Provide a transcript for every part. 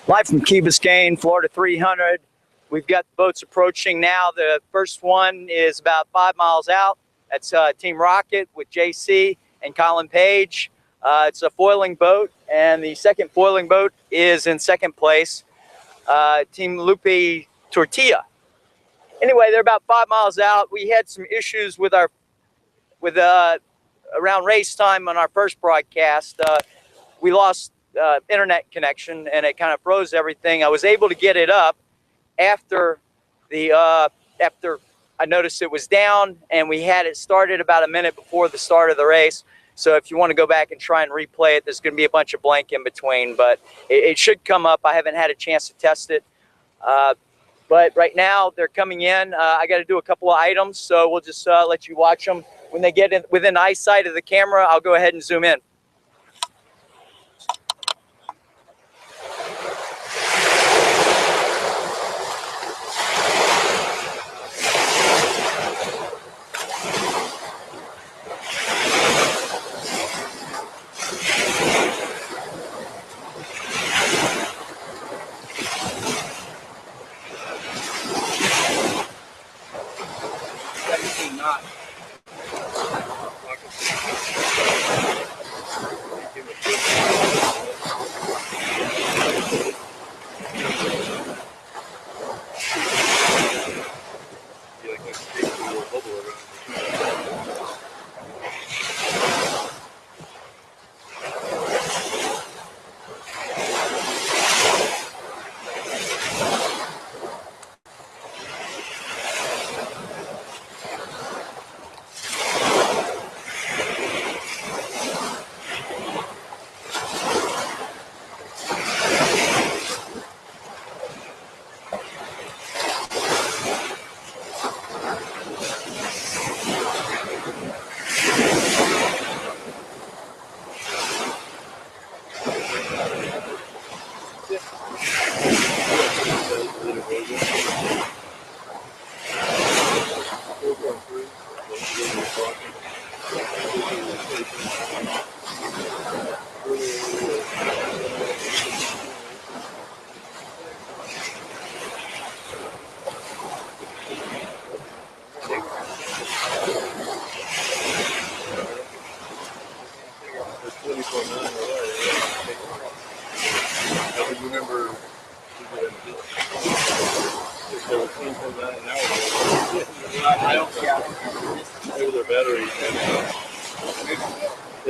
Live from Key Biscayne, Florida 300. We've got the boats approaching now. The first one is about 5 miles out. That's Team Rocket with JC and Colin Page. It's a foiling boat, and the second foiling boat is in second place, Team Lupe Tortilla. Anyway, they're about 5 miles out. We had some issues with around race time on our first broadcast. We lost internet connection, and it kind of froze everything. I was able to get it up after after I noticed it was down, and we had it started about a minute before the start of the race. So if you want to go back and try and replay it, there's going to be a bunch of blank in between, but it should come up. I haven't had a chance to test it. But right now they're coming in. I got to do a couple of items, so we'll just let you watch them. When they get within eyesight of the camera, I'll go ahead and zoom in.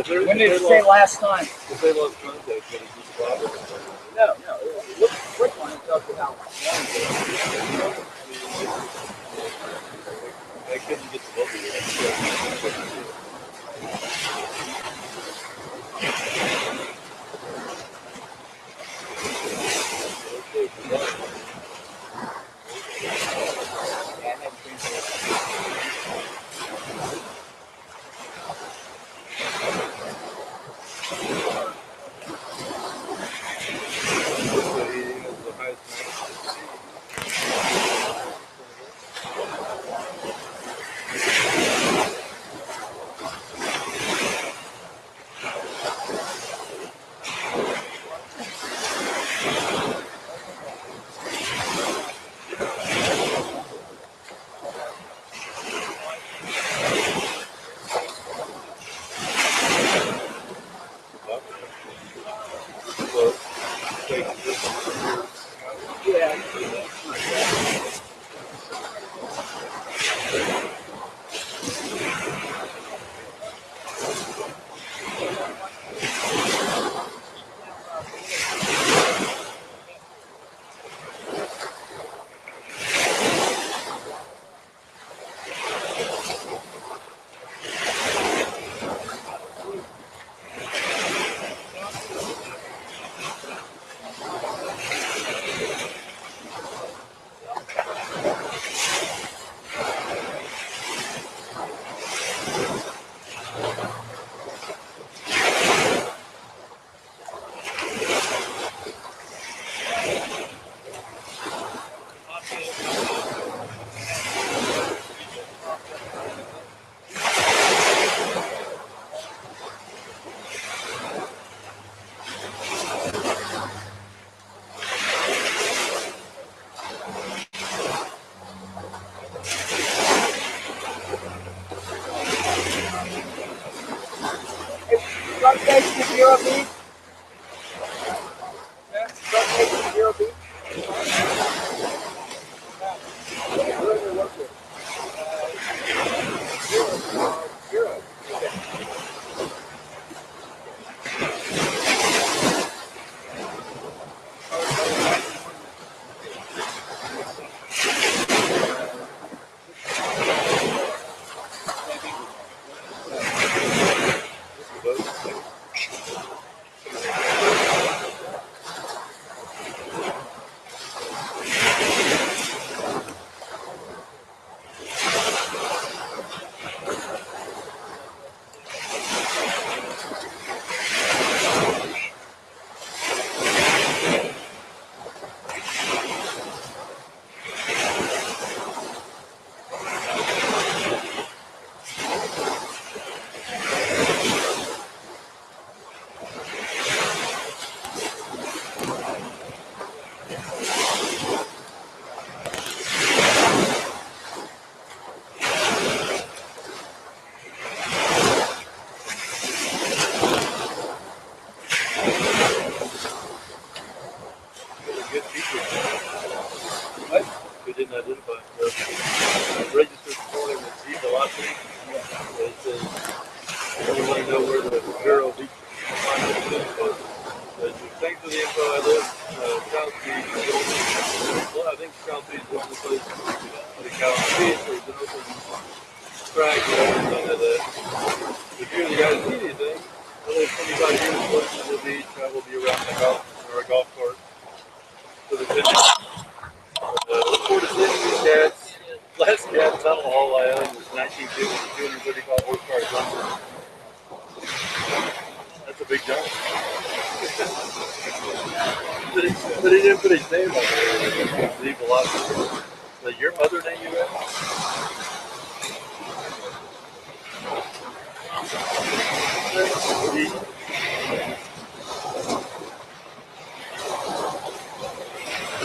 When did it say last time? If they lost contact, then it's just a problem. No. Look quick one. It talks about I couldn't get the bubble. Substation 0B. Substation 0B. We didn't identify it. Registered for him with Sea Velocity. It says, we want to know where the Vero Beach was. Thanks for the info. I live South Beach. Well, I think South Beach is the only place in the South Beach where there's an open track or something like that. If you're the guys who need anything, I live 25 years close to the beach. I will be around the golf or a golf cart for the finish. Report to sending these cats. Last cat tunnel hall I owned was 1950, 235 horsepower jumper. That's a big jump. But he didn't put his name on there. The velocity. So your mother named you that?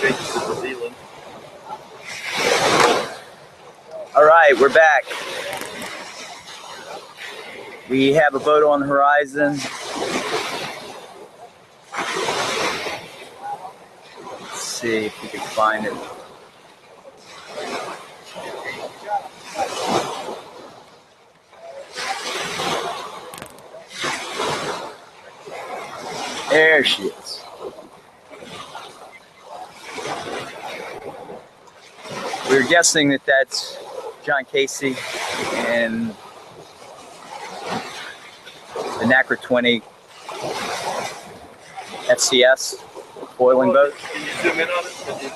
Changes to New Zealand. All right, we're back. We have a boat on the horizon. Let's see if we can find it. There she is. We're guessing that that's John Casey and the Nacra 20 FCS foiling boat. Can you zoom in on it?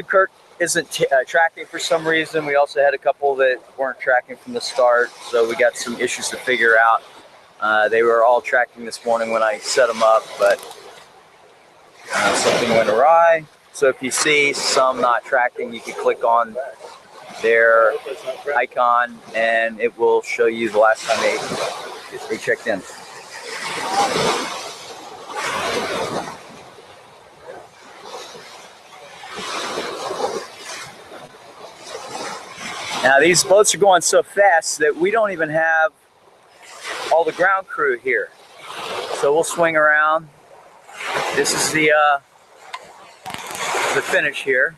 Kurt isn't tracking for some reason. We also had a couple that weren't tracking from the start, so we got some issues to figure out. They were all tracking this morning when I set them up, but something went awry. So if you see some not tracking, you can click on their icon and it will show you the last time they checked in. Now these boats are going so fast that we don't even have all the ground crew here. So we'll swing around. This is the finish here.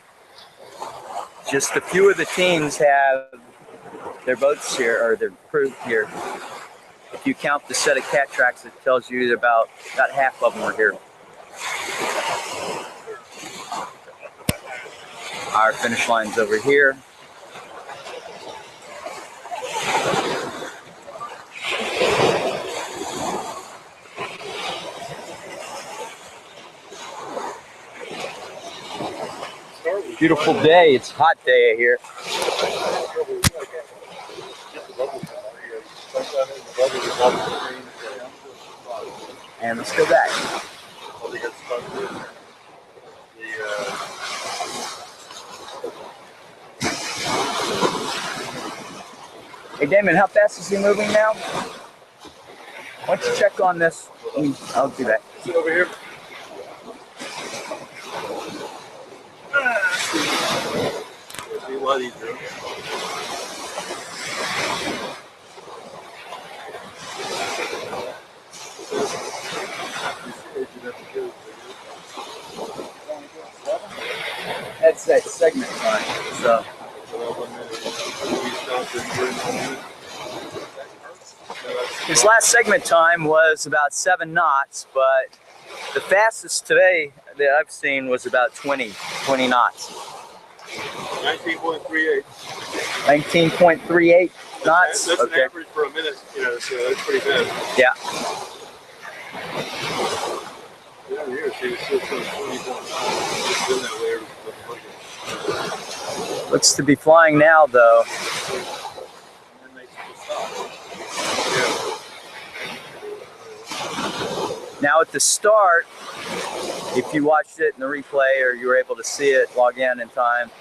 Just a few of the teams have their boats here, or their crew here. If you count the set of cat tracks, it tells you that about half of them are here. Our finish line's over here. Beautiful day. It's a hot day here. And let's go back. Hey Damon, how fast is he moving now? Why don't you check on this? I'll do that. Is it over here? See what he's doing. segment time. So his last segment time was about 7 knots, but the fastest today that I've seen was about 20 knots. 19.38. 19.38 knots. That's okay. an average for a minute, you know, so that's pretty fast. Yeah. Down here, she was still 20.9. It's been that way ever since. Looks to be flying now, though. And then they stop. Now at the start, if you watched it in the replay or you were able to see it, log in time,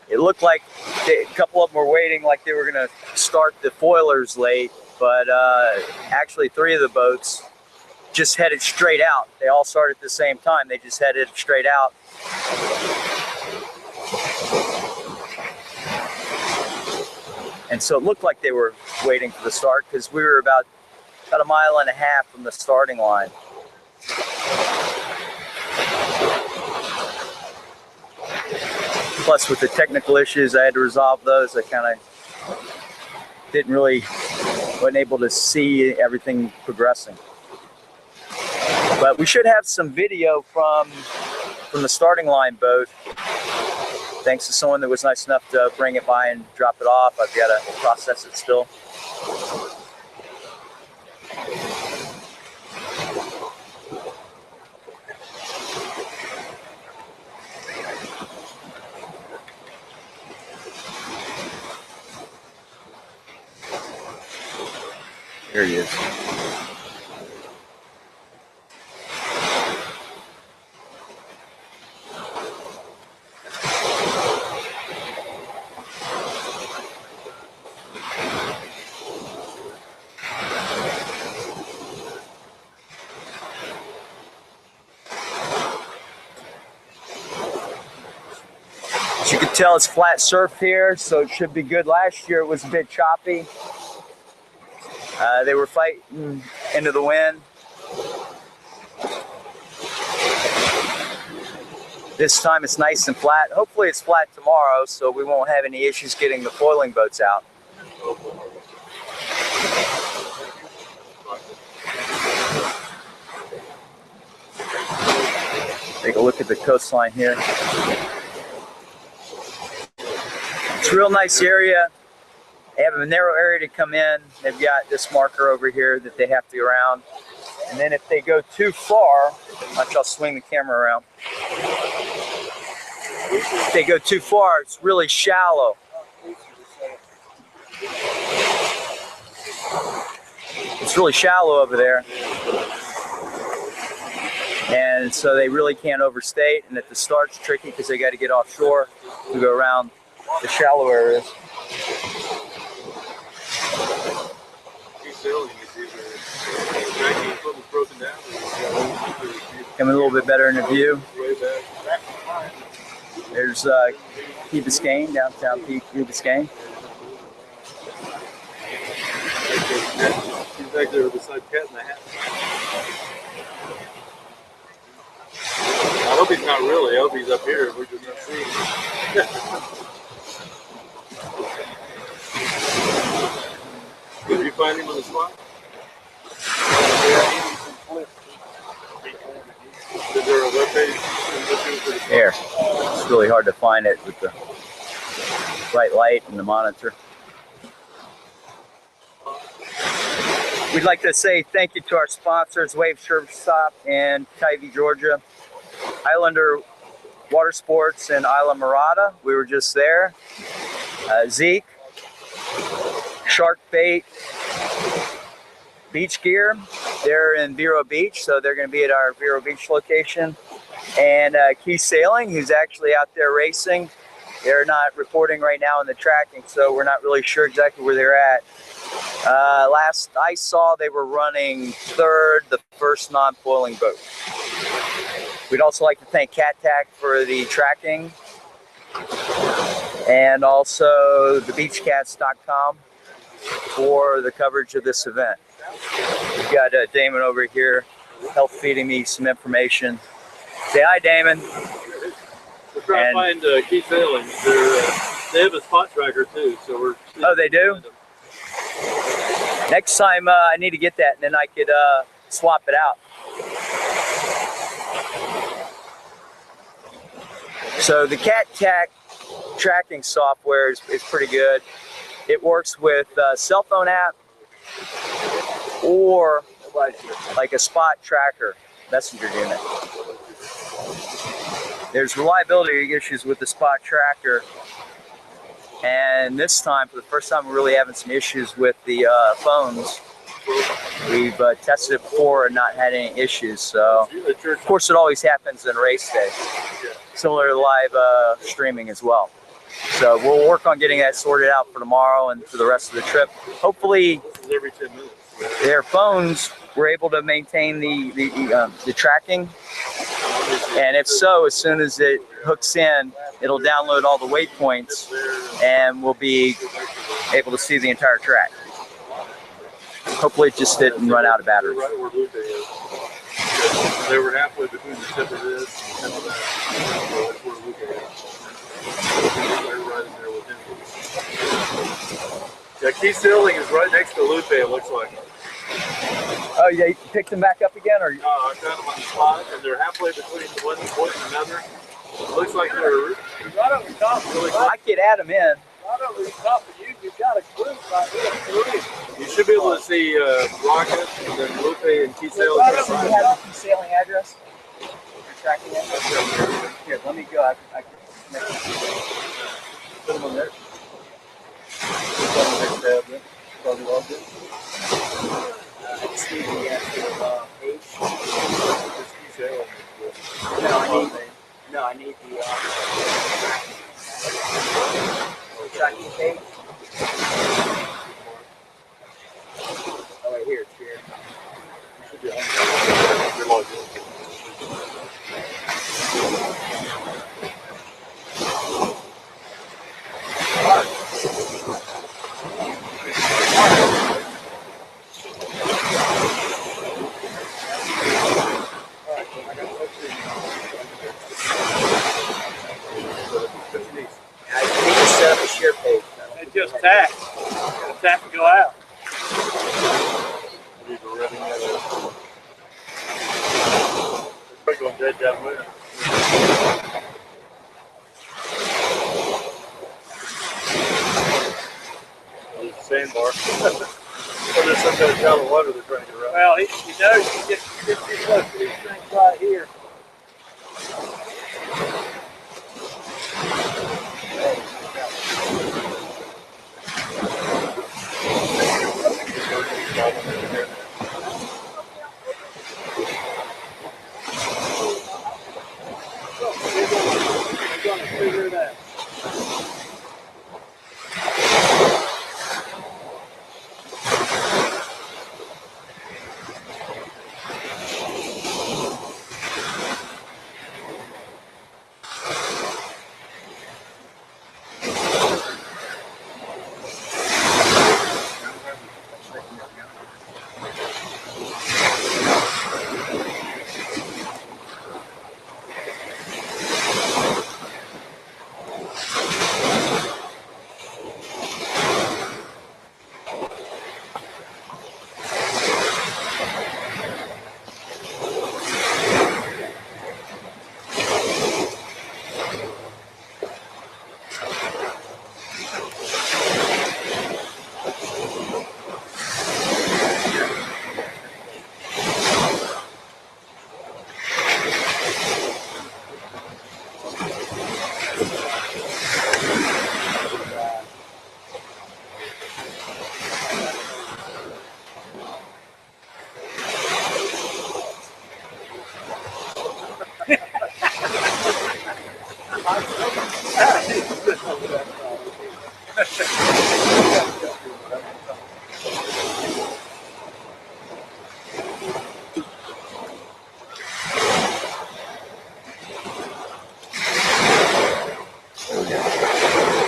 it looked like a couple of them were waiting like they were going to start the foilers late, but actually 3 of the boats just headed straight out. They all started at the same time. They just headed straight out. And so it looked like they were waiting for the start because we were about a mile and a half from the starting line. Plus with the technical issues, I had to resolve those. I kind of wasn't able to see everything progressing. But we should have some video from the starting line boat. Thanks to someone that was nice enough to bring it by and drop it off. I've got to process it still. Here he is. As you can tell, it's flat surf here, so it should be good. Last year it was a bit choppy. They were fighting into the wind. This time it's nice and flat. Hopefully it's flat tomorrow, so we won't have any issues getting the foiling boats out. Take a look at the coastline here. It's a real nice area. They have a narrow area to come in. They've got this marker over here that they have to go around. And then if they go too far, watch, I'll swing the camera around. If they go too far, it's really shallow. It's really shallow over there. And so they really can't overstate. And at the start, it's tricky because they got to get offshore to go around the shallow areas. Coming a little bit better in the view. There's Key Biscayne, downtown Key Biscayne. He's back there beside Cat in the Hat. I hope he's not really. I hope he's up here. We're just not seeing him. Did you find him on the spot? Is there a webpage? Here. It's really hard to find it with the bright light and the monitor. We'd like to say thank you to our sponsors, Wave Surf Stop in Tybee, Georgia, Islander Water Sports in Islamorada. We were just there. Zeke, Shark Bait, Beach Gear. They're in Vero Beach, so they're going to be at our Vero Beach location. And Key Sailing, who's actually out there racing. They're not reporting right now in the tracking, so we're not really sure exactly where they're at. Last I saw, they were running third, the first non-foiling boat. We'd also like to thank CatTac for the tracking, and also thebeachcats.com for the coverage of this event. We've got Damon over here help feeding me some information. Say hi, Damon. We're trying to find key sailing. They have a spot tracker too, so we're. Oh, they do? Next time I need to get that, and then I could swap it out. So the Cat tracking software is pretty good. It works with a cell phone app or like a spot tracker messenger unit. There's reliability issues with the spot tracker, and this time, for the first time, we're really having some issues with the phones. We've tested it before and not had any issues. So, of course, it always happens in race day, similar to live streaming as well. So we'll work on getting that sorted out for tomorrow and for the rest of the trip. Hopefully, every 10 minutes. Their phones were able to maintain the tracking, and if so, as soon as it hooks in, it'll download all the waypoints, and we'll be able to see the entire track. Hopefully, it just didn't run out of batteries. Right where Lupe is. They were halfway between the tip of this and the tip of that. So that's where Lupe is. They're right in there with him. Yeah, key sailing is right next to Lupe, it looks like. Oh, yeah, you picked them back up again? Or? I found them on the spot, and they're halfway between one point and another. It looks like they're right over top. Really I could add them in. Right over the top of you, you've got a clue right there. You should be able to see Rocket, and then Lupe, and key sailing. Do you have the key sailing address? You're tracking it? Here, let me go. I can put them on there. Probably all good. I just need the actual page. No, I need the tracking page. Oh, right here, it's here. You should be on. You're logged in. Just tack. Tack and go out. We're going dead downwind. There's a sandbar. Or there's some kind of shallow water they're trying to get around. Well, he knows he gets too close to these things right here.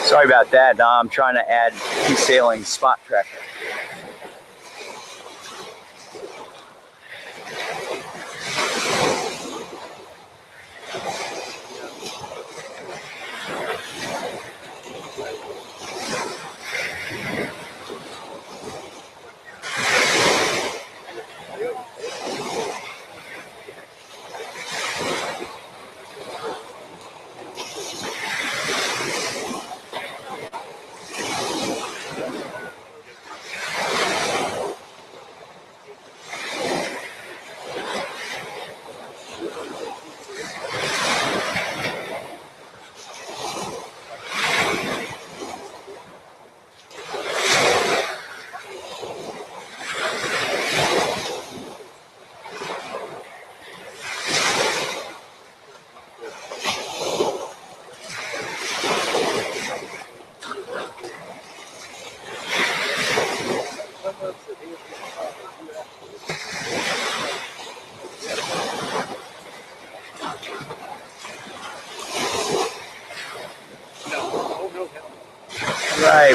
Sorry about that. I'm trying to add key sailing spot tracker.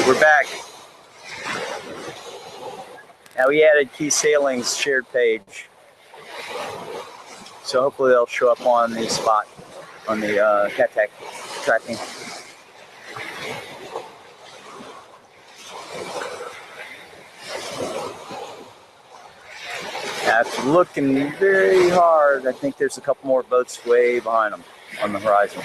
we're back. Now we added Key Sailing's shared page, so hopefully they'll show up on the spot on the cat tracking. After looking very hard, I think there's a couple more boats way behind them on the horizon.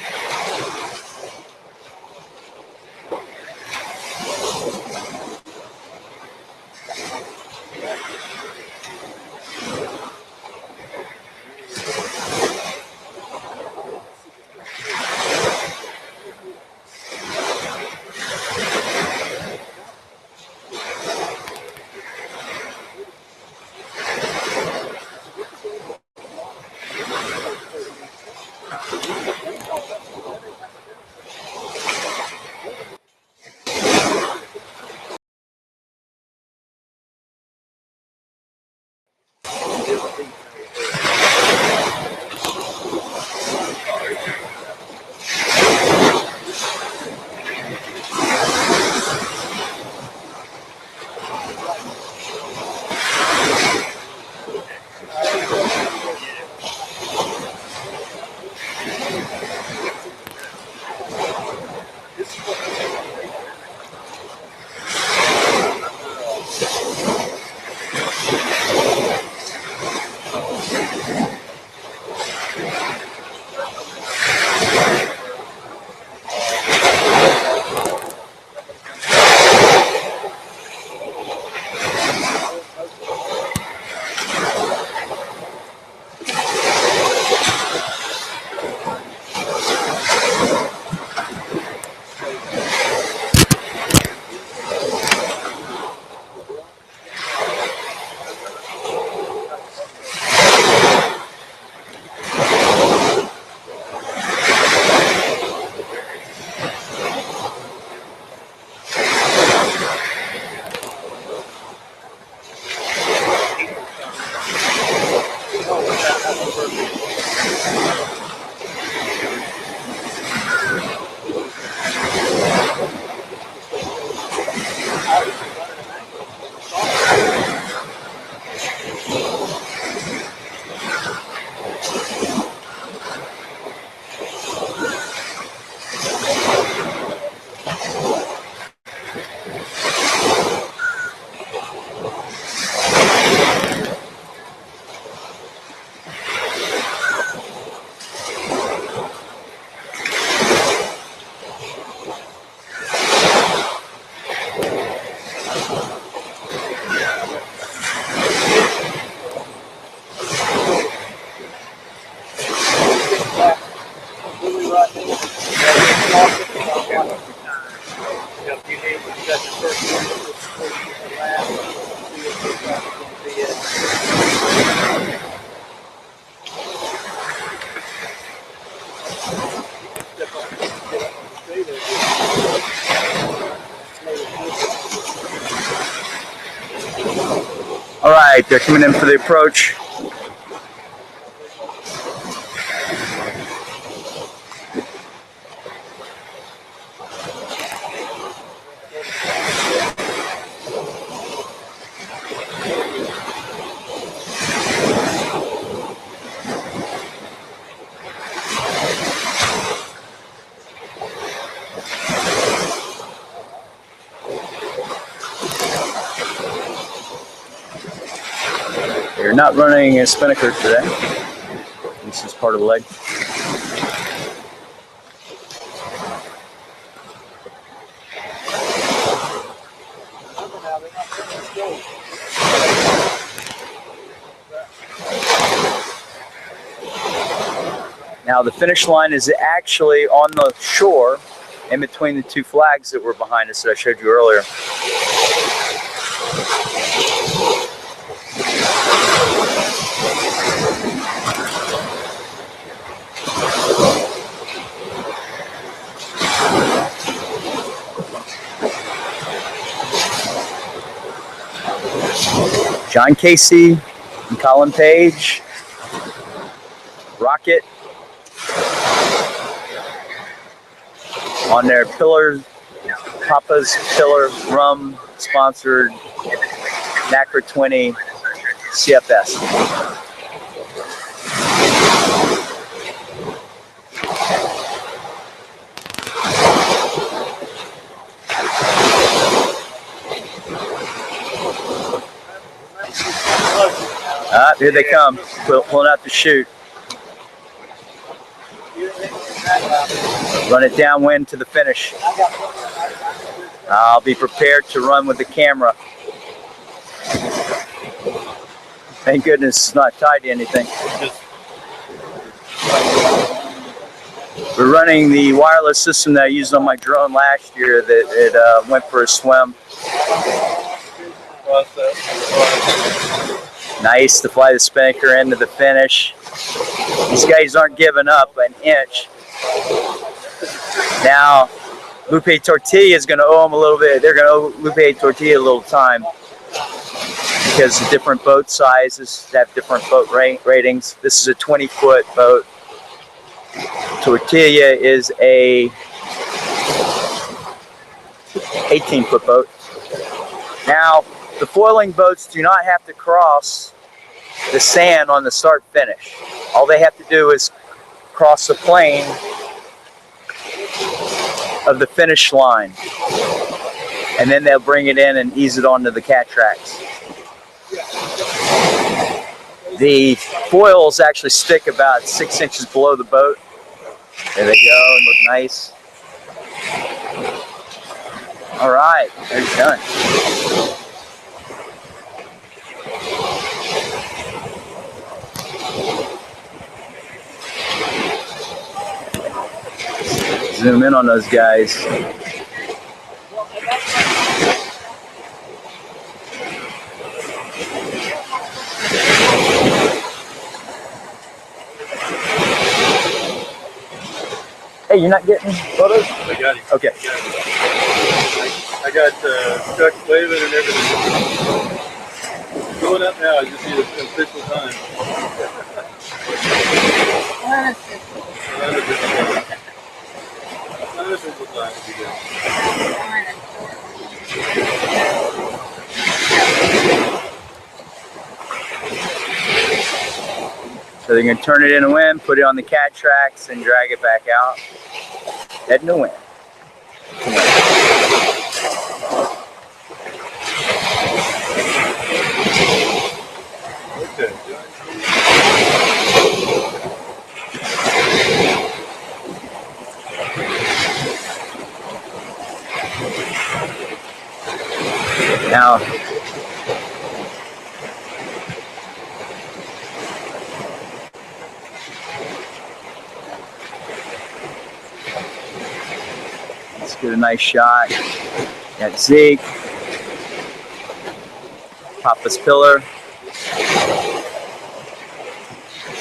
All right, they're coming in for the approach. They're not running a spinnaker today. This is part of the leg. Now the finish line is actually on the shore in between the two flags that were behind us that I showed you earlier. John Casey and Colin Page, Rocket on their pillar Papa's Pillar Rum sponsored NACRA 20 CFS. Here they come, pulling out the chute. Run it downwind to the finish. I'll be prepared to run with the camera. Thank goodness it's not tied to anything. We're running the wireless system that I used on my drone last year that it went for a swim. Nice to fly the spinnaker into the finish. These guys aren't giving up an inch. Now, Lupe Tortilla is going to owe them a little bit. They're going to owe Lupe Tortilla a little time because the different boat sizes have different boat ratings. This is a 20-foot boat. Tortilla is a 18-foot boat. Now, the foiling boats do not have to cross the sand on the start finish. All they have to do is cross the plane of the finish line, and then they'll bring it in and ease it onto the cat tracks. The foils actually stick about 6 inches below the boat. There they go, and look nice. All right, they're done. Zoom in on those guys. Hey, you're not getting photos? I got it. Okay. I got trucks waving and everything. Going up now, I just need an official time. Unofficial time would be good. So they're going to turn it in the wind, put it on the cat tracks, and drag it back out. Head in the wind. Okay. Now, let's get a nice shot. Got Zeke, Papa's Pillar.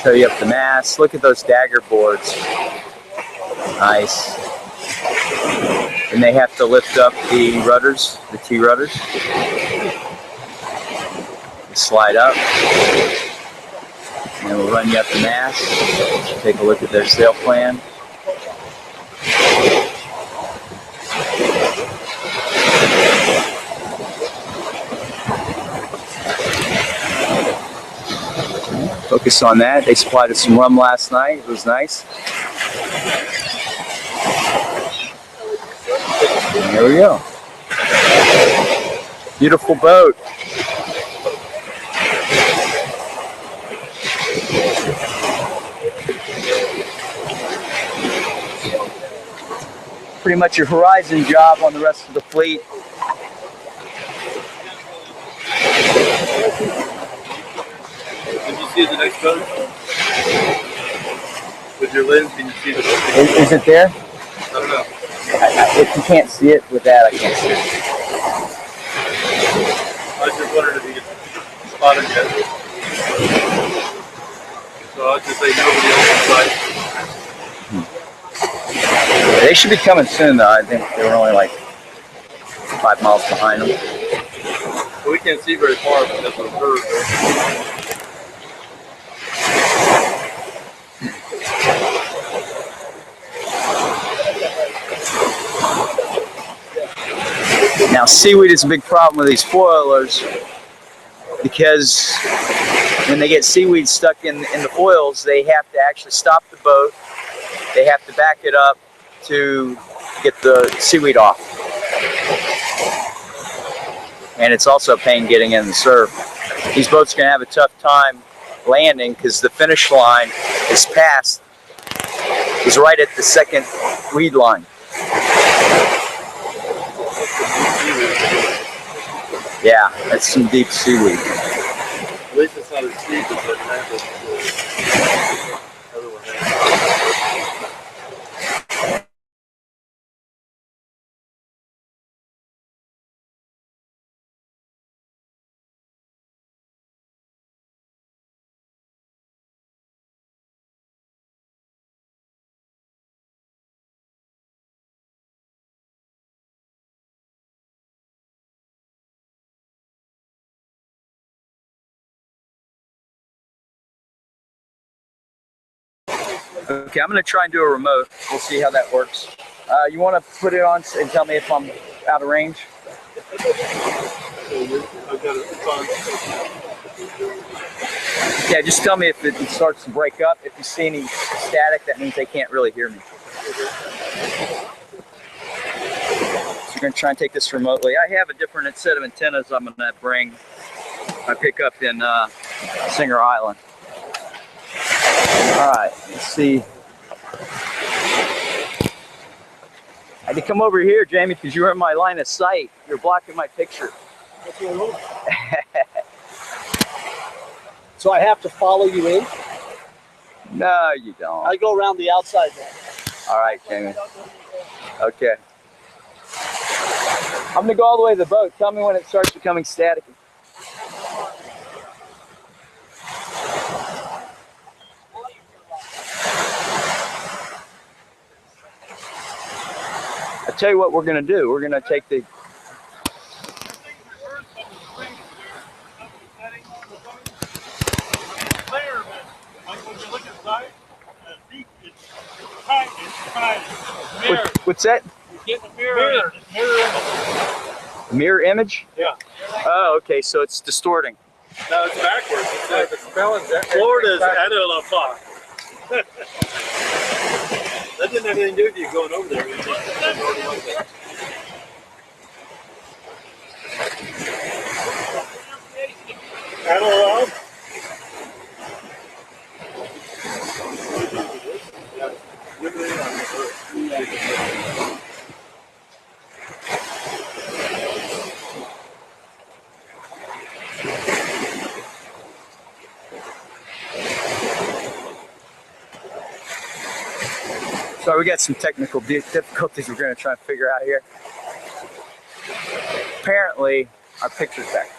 Show you up the mast. Look at those dagger boards. Nice. And they have to lift up the rudders, the T rudders. They slide up. And then we'll run you up the mast. Take a look at their sail plan. Focus on that. They supplied us some rum last night. It was nice. And there we go. Beautiful boat. Pretty much your horizon job on the rest of the fleet. Can you see the next boat? With your lens, can you see the boat? Is it there? I don't know. If you can't see it with that, I can't see it. I was just wondering if you could spot it yet. So I'll just say nobody else on site. They should be coming soon, though. I think they were only like 5 miles behind them. Well, we can't see very far, but that's what a curve is. Now, seaweed is a big problem with these foilers because when they get seaweed stuck in the foils, they have to actually stop the boat. They have to back it up to get the seaweed off. And it's also a pain getting in the surf. These boats are going to have a tough time landing because the finish line is right at the second weed line. Yeah, that's some deep seaweed. At least it's not as deep as the other one has. Okay, I'm going to try and do a remote. We'll see how that works. You want to put it on and tell me if I'm out of range? Yeah, just tell me if it starts to break up. If you see any static, that means they can't really hear me. So you're going to try and take this remotely. I have a different set of antennas I'm going to bring. I pick up in Singer Island. All right, let's see. I had to come over here, Jamie, because you were in my line of sight. You're blocking my picture. So I have to follow you in? No, you don't. I go around the outside then. All right, Jamie. Okay. I'm going to go all the way to the boat. Tell me when it starts becoming static. I'll tell you what we're going to do. We're going to take the... What's that? Get the mirror image. Mirror image? Yeah. Oh, okay. So it's distorting. No, it's backwards. It's Florida's out of la Fox. That didn't have anything to do with you going over there. Analog. So we got some technical difficulties we're going to try and figure out here. Apparently, our picture's back.